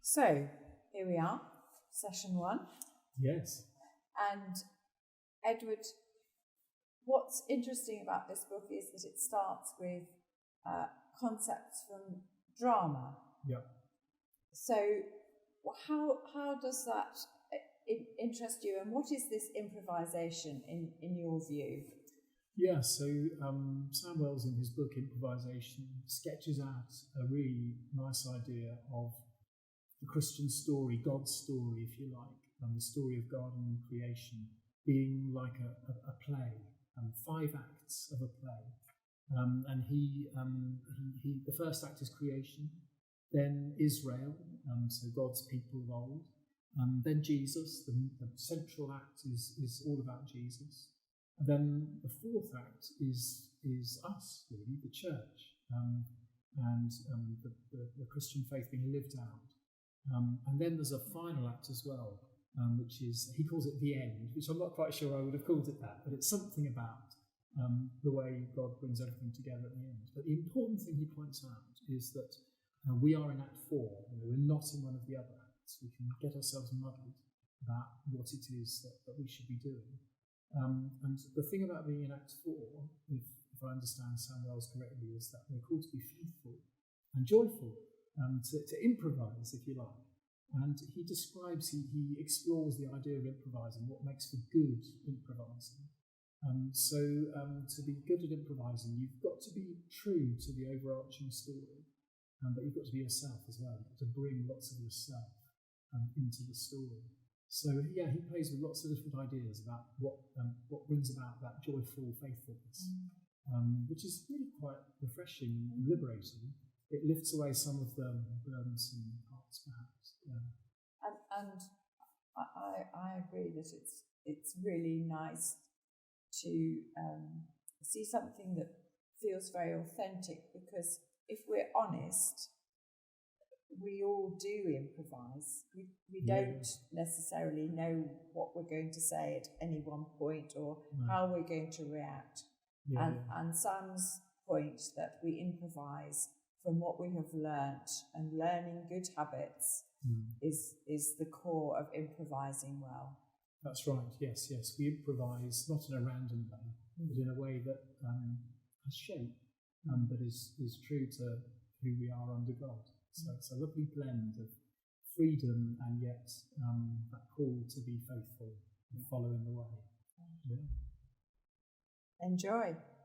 So, here we are, session 1. Yes. And Edward, what's interesting about this book is that it starts with concepts from drama. Yeah. So, how does that interest you, and what is this improvisation in your view? Yeah, so Sam Wells in his book Improvisation sketches out a really nice idea of the Christian story, God's story, if you like, and the story of God and creation being like a play, 5 acts of a play. And he the first act is creation, then Israel, so God's people of old, then Jesus, the central act is all about Jesus. And then the 4th act is us, really, the church, and the Christian faith being lived out. And then there's a final act as well, which is, he calls it the end, which I'm not quite sure I would have called it that, but it's something about the way God brings everything together at the end. But the important thing he points out is that we are in Act 4, we're not in one of the other acts. We can get ourselves muddled about what it is that we should be doing. And the thing about being in Act 4, if I understand Sam Wells correctly, is that we're called to be faithful and joyful, to improvise, if you like. And he describes, he explores the idea of improvising, what makes for good improvising. So to be good at improvising, you've got to be true to the overarching story, but you've got to be yourself as well. You've got to bring lots of yourself into the story. So yeah, he plays with lots of different ideas about what brings about that joyful faithfulness, which is really quite refreshing and liberating. It lifts away some of the burdensome parts, perhaps. Yeah. And I agree that it's really nice to see something that feels very authentic, because if we're honest, we all do improvise. We don't necessarily know what we're going to say at any one point or how we're going to react. And Sam's point that we improvise from what we have learnt, and learning good habits is the core of improvising well. That's right, yes. We improvise not in a random way, but in a way that has shape, but is true to who we are under God. So it's a lovely blend of freedom and yet that call to be faithful and follow in the way. Yeah. Enjoy.